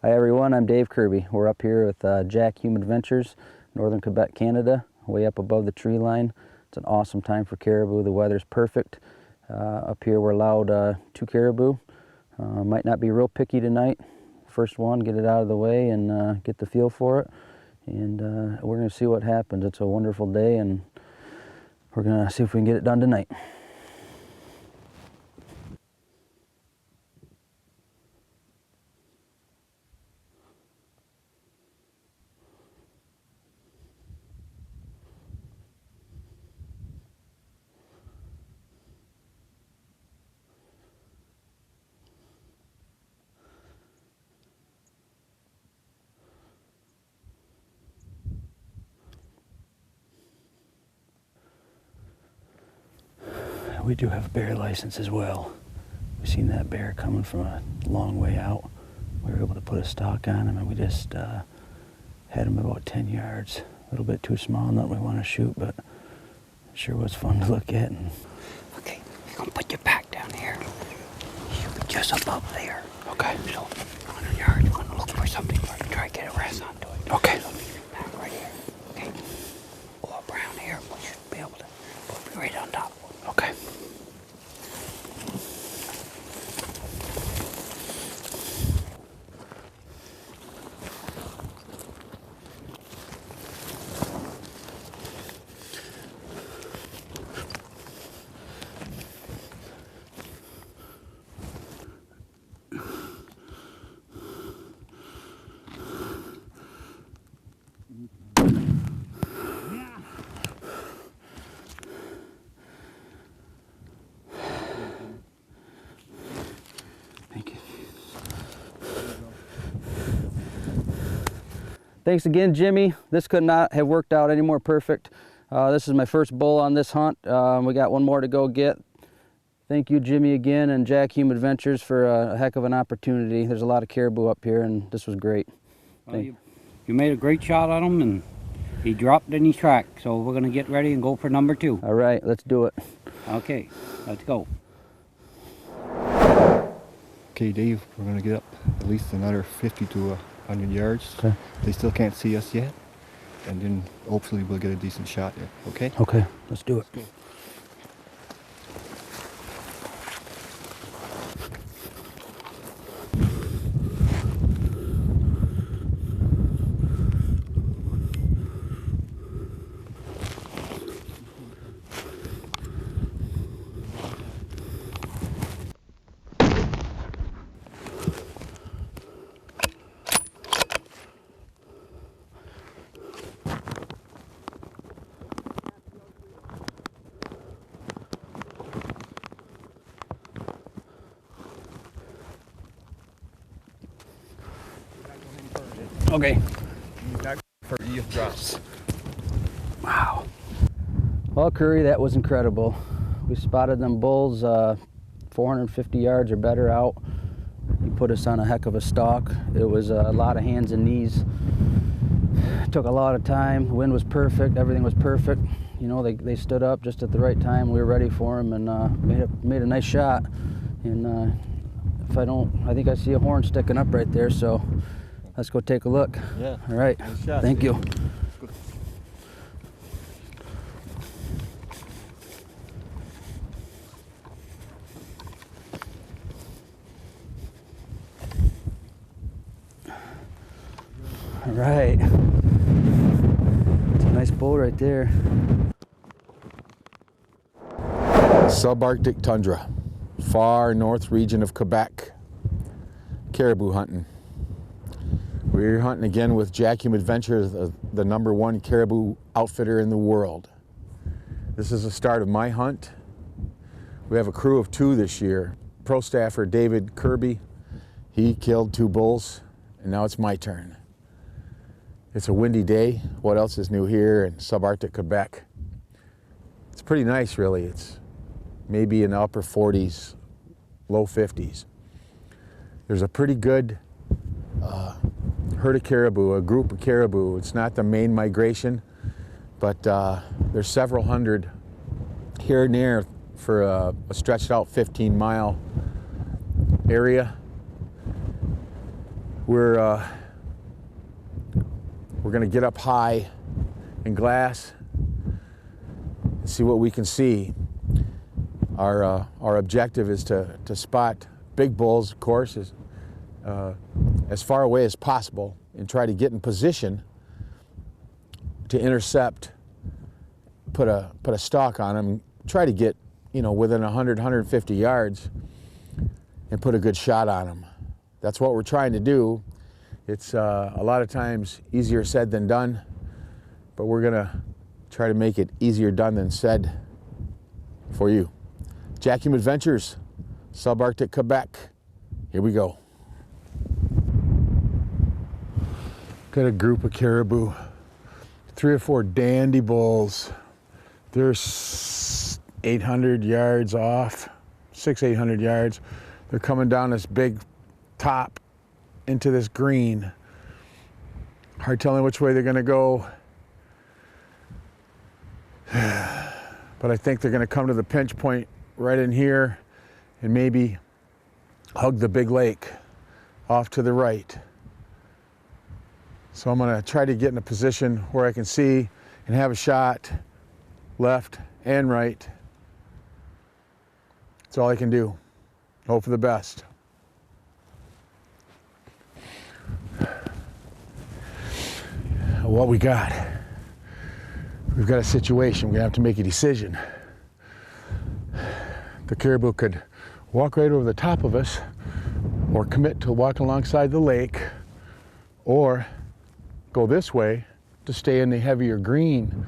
Hi everyone, I'm Dave Kirby. We're up here with Jack Hume Adventures, northern Quebec, Canada, way up above the tree line. It's an awesome time for caribou. The weather's perfect. Up here we're allowed 2 caribou. Might not be real picky tonight. First one, get it out of the way and get the feel for it. And we're going to see what happens. It's a wonderful day and we're going to see if we can get it done tonight. We do have a bear license as well. We've seen that bear coming from a long way out. We were able to put a stalk on him and we just had him about 10 yards. A little bit too small, not we want to shoot, but it sure was fun to look at. And okay, you're gonna put your back down here. Shoot just above there. Okay. So 100 yards, you're gonna look for something where to try to get a rest onto it. Okay. So back right here. Okay. Go up around here. We should be able to put it right on top. Okay. Thanks again, Jimmy. This could not have worked out any more perfect. This is my first bull on this hunt. We got one more to go get. Thank you, Jimmy, again, and Jack Hume Adventures for a heck of an opportunity. There's a lot of caribou up here, and this was great. Well, you made a great shot on him, and he dropped in his track. So we're going to get ready and go for number 2. All right, let's do it. Okay, let's go. Okay, Dave, we're going to get up at least another 50 to 100 yards. Okay. They still can't see us yet, and then hopefully we'll get a decent shot there, okay? Okay, let's do it. Let's go. Okay. For EF drops. Wow. Well, Curry, that was incredible. We spotted them bulls 450 yards or better out. He put us on a heck of a stalk. It was a lot of hands and knees. It took a lot of time. The wind was perfect. Everything was perfect. You know, they stood up just at the right time. We were ready for them and made a nice shot. And I think I see a horn sticking up right there. So let's go take a look. Yeah. All right. Nice shot, Thank you. All right. It's a nice bull right there. Subarctic tundra, far north region of Quebec. Caribou hunting. We're hunting again with Jack Hume Adventures, the #1 caribou outfitter in the world. This is the start of my hunt. We have a crew of 2 this year. Pro staffer David Kirby, he killed 2 bulls, and now it's my turn. It's a windy day. What else is new here in subarctic Quebec? It's pretty nice, really. It's maybe in the upper 40s, low 50s. There's a pretty good herd of caribou, a group of caribou. It's not the main migration, but there's several hundred here and there for a stretched out 15-mile area. We're going to get up high in glass and see what we can see. Our objective is to spot big bulls, of course, as far away as possible, and try to get in position to intercept, put a stalk on them, try to get, you know, within 100, 150 yards and put a good shot on them. That's what we're trying to do. It's a lot of times easier said than done, but we're gonna try to make it easier done than said for you. Jack Hume Adventures, subarctic Quebec. Here we go. Got a group of caribou, 3 or 4 dandy bulls. They're 800 yards off, 600-800 yards. They're coming down this big top into this green. Hard telling which way they're gonna go. But I think they're gonna come to the pinch point right in here and maybe hug the big lake off to the right. So I'm gonna try to get in a position where I can see and have a shot left and right. That's all I can do. Hope for the best. What we got? We've got a situation. We're gonna have to make a decision. The caribou could walk right over the top of us, or commit to walk alongside the lake, or go this way to stay in the heavier green,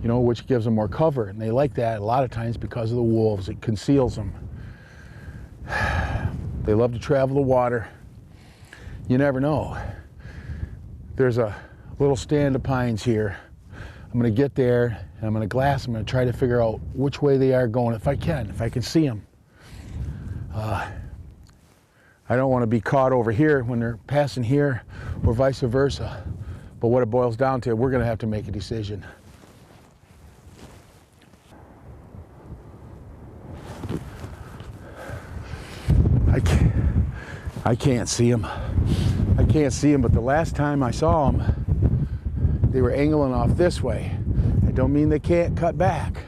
you know, which gives them more cover. And they like that a lot of times because of the wolves. It conceals them. They love to travel the water. You never know. There's a little stand of pines here. I'm gonna get there and I'm gonna glass. I'm gonna try to figure out which way they are going if I can see them. I don't want to be caught over here when they're passing here, or vice versa. But what it boils down to, we're gonna have to make a decision. I can't see them. I can't see them, but the last time I saw them, they were angling off this way. I don't mean they can't cut back.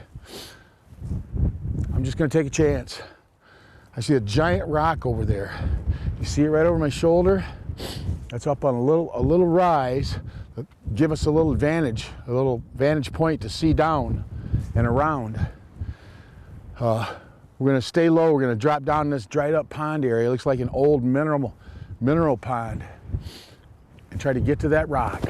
I'm just gonna take a chance. I see a giant rock over there. You see it right over my shoulder? That's up on a little rise. Give us a little vantage point to see down and around. We're gonna stay low. We're gonna drop down this dried up pond area. It looks like an old mineral pond, and try to get to that rock.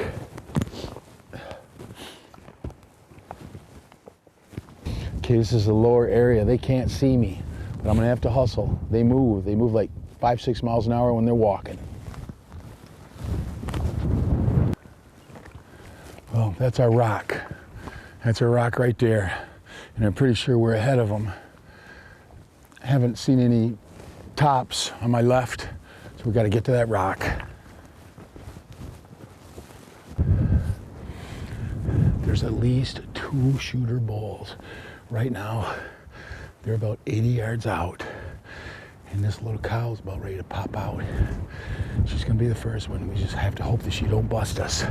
Okay, this is the lower area. They can't see me, but I'm gonna have to hustle. They move like 5-6 miles an hour when they're walking. Well, that's our rock. That's our rock right there. And I'm pretty sure we're ahead of them. I haven't seen any tops on my left, so we got to get to that rock. There's at least 2 shooter bulls. Right now, they're about 80 yards out. And this little cow is about ready to pop out. She's gonna be the first one. We just have to hope that she don't bust us.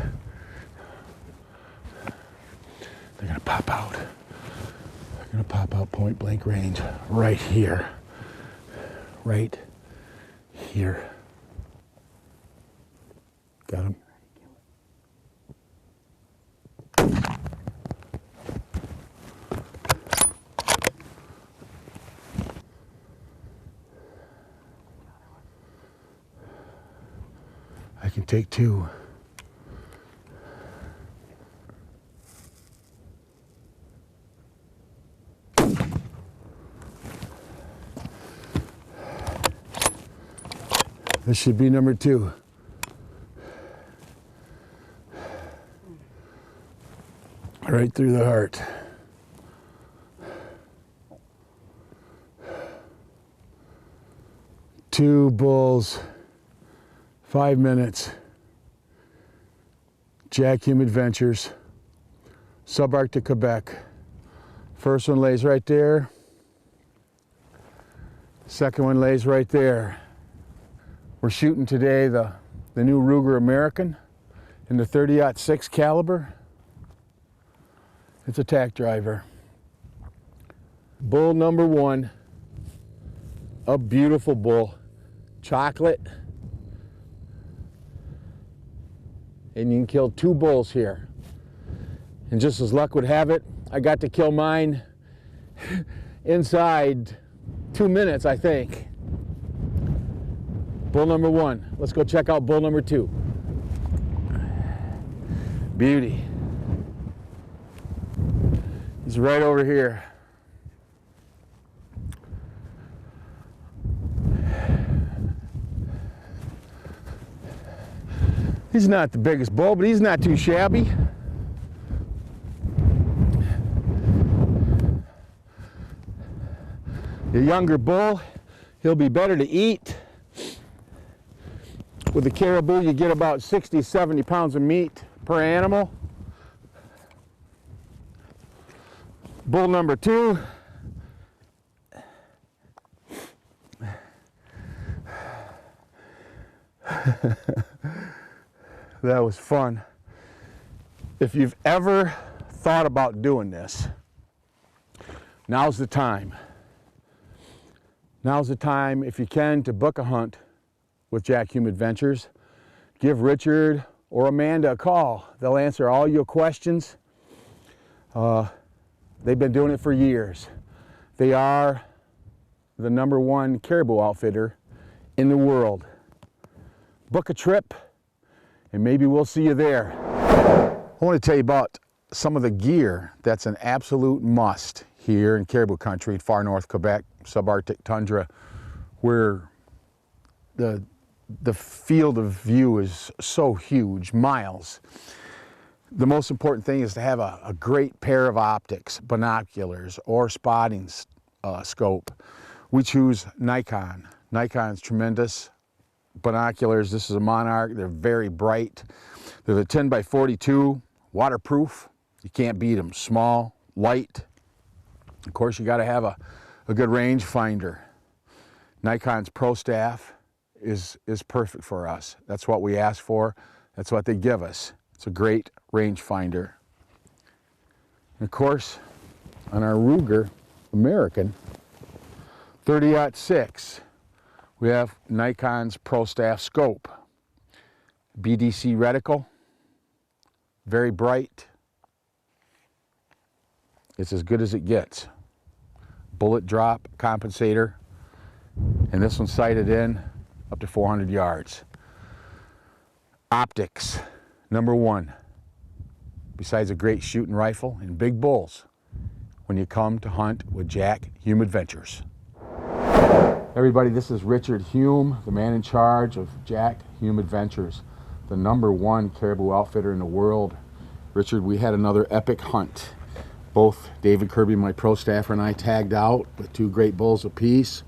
They're gonna pop out. They're gonna pop out point blank range right here. Right here. Got him. I can take 2. This should be number 2. Right through the heart. Two bulls, 5 minutes. Jack Hume Adventures, subarctic Quebec. First one lays right there. Second one lays right there. We're shooting today the the new Ruger American in the 30-06 caliber. It's a tack driver. Bull number 1, a beautiful bull, chocolate. And you can kill 2 bulls here. And just as luck would have it, I got to kill mine inside 2 minutes, I think. Bull number 1. Let's go check out bull number 2. Beauty. He's right over here. He's not the biggest bull, but he's not too shabby. The younger bull, he'll be better to eat. With the caribou, you get about 60, 70 pounds of meat per animal. Bull number 2. That was fun. If you've ever thought about doing this, now's the time. Now's the time, if you can, to book a hunt with Jack Hume Adventures. Give Richard or Amanda a call. They'll answer all your questions. They've been doing it for years. They are the #1 caribou outfitter in the world. Book a trip, and maybe we'll see you there. I want to tell you about some of the gear that's an absolute must here in caribou country, far north Quebec, subarctic tundra, where the field of view is so huge, miles. The most important thing is to have a great pair of optics, binoculars, or spotting scope. We choose Nikon. Nikon's tremendous. Binoculars, this is a Monarch, they're very bright. They're the 10x42, waterproof. You can't beat them. Small, light. Of course, you got to have a good range finder. Nikon's Pro Staff is perfect for us. That's what we ask for. That's what they give us. It's a great range finder. And of course, on our Ruger American 30-06, we have Nikon's Pro Staff scope. BDC reticle, very bright. It's as good as it gets. Bullet drop compensator, and this one's sighted in up to 400 yards. Optics, #1. Besides a great shooting rifle and big bulls, when you come to hunt with Jack Hume Adventures. Everybody, this is Richard Hume, the man in charge of Jack Hume Adventures, the #1 caribou outfitter in the world. Richard, we had another epic hunt. Both David Kirby, my pro staffer, and I tagged out with 2 great bulls apiece.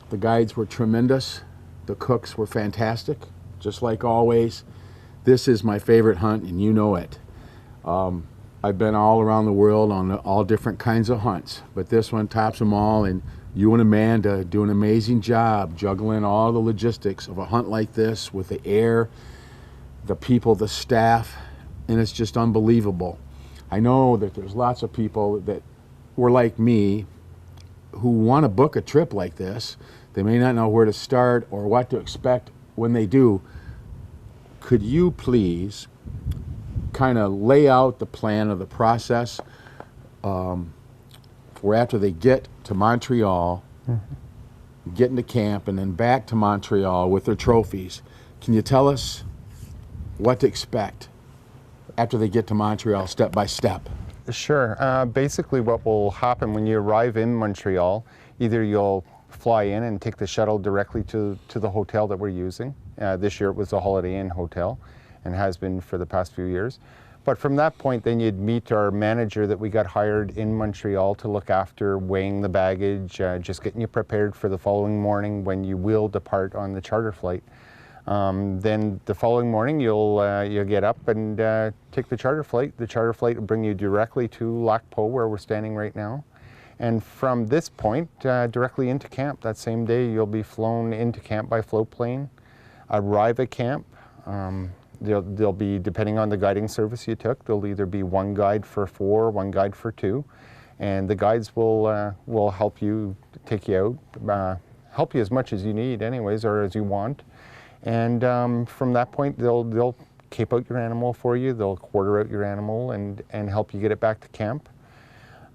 The guides were tremendous. The cooks were fantastic, just like always. This is my favorite hunt, and you know it. I've been all around the world on all different kinds of hunts, but this one tops them all, and you and Amanda do an amazing job juggling all the logistics of a hunt like this with the air, the people, the staff, and it's just unbelievable. I know that there's lots of people that were like me who want to book a trip like this. They may not know where to start or what to expect when they do. Could you please kind of lay out the plan of the process for after they get to Montreal, get into camp, and then back to Montreal with their trophies? Can you tell us what to expect after they get to Montreal, step by step? Sure. Basically what will happen when you arrive in Montreal, either you'll fly in and take the shuttle directly to the hotel that we're using. This year it was a Holiday Inn hotel and has been for the past few years. But from that point, then you'd meet our manager that we got hired in Montreal to look after weighing the baggage, just getting you prepared for the following morning when you will depart on the charter flight. Then the following morning you'll get up and take the charter flight. The charter flight will bring you directly to Lac Po, where we're standing right now. And from this point, directly into camp. That same day you'll be flown into camp by float plane. arrive at camp. There'll be, depending on the guiding service you took, there'll either be one guide for 4, one guide for 2, and the guides will help you, take you out, help you as much as you need anyways, or as you want. And from that point, they'll cape out your animal for you, they'll quarter out your animal and help you get it back to camp.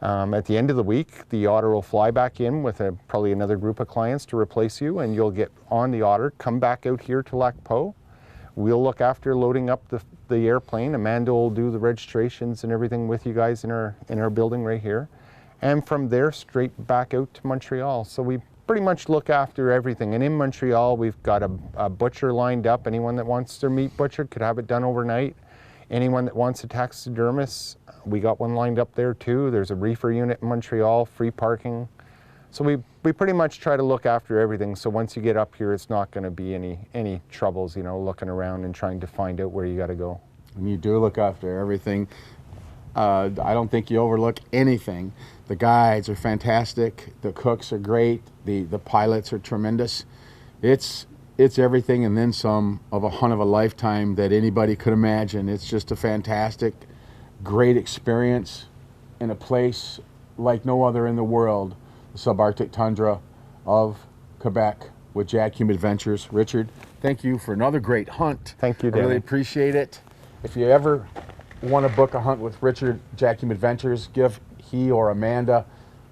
At the end of the week, the otter will fly back in with probably another group of clients to replace you, and you'll get on the otter, come back out here to Lac Po. We'll look after loading up the airplane. Amanda will do the registrations and everything with you guys in our building right here. And from there, straight back out to Montreal. So we pretty much look after everything. And in Montreal, we've got a butcher lined up. Anyone that wants their meat butchered could have it done overnight. Anyone that wants a taxidermist, we got one lined up there too. There's a reefer unit in Montreal, free parking. So we pretty much try to look after everything. So once you get up here, it's not going to be any troubles, you know, looking around and trying to find out where you got to go. And you do look after everything. I don't think you overlook anything. The guides are fantastic. The cooks are great. The pilots are tremendous. It's everything and then some of a hunt of a lifetime that anybody could imagine. It's just a fantastic, great experience in a place like no other in the world, the subarctic tundra of Quebec with Jack Hume Adventures. Richard, thank you for another great hunt. Thank you, I Danny. really appreciate it. If you ever want to book a hunt with Richard, Jack Hume Adventures, give he or Amanda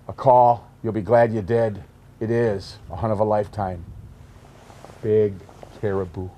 a call. You'll be glad you did. It is a hunt of a lifetime. Big caribou.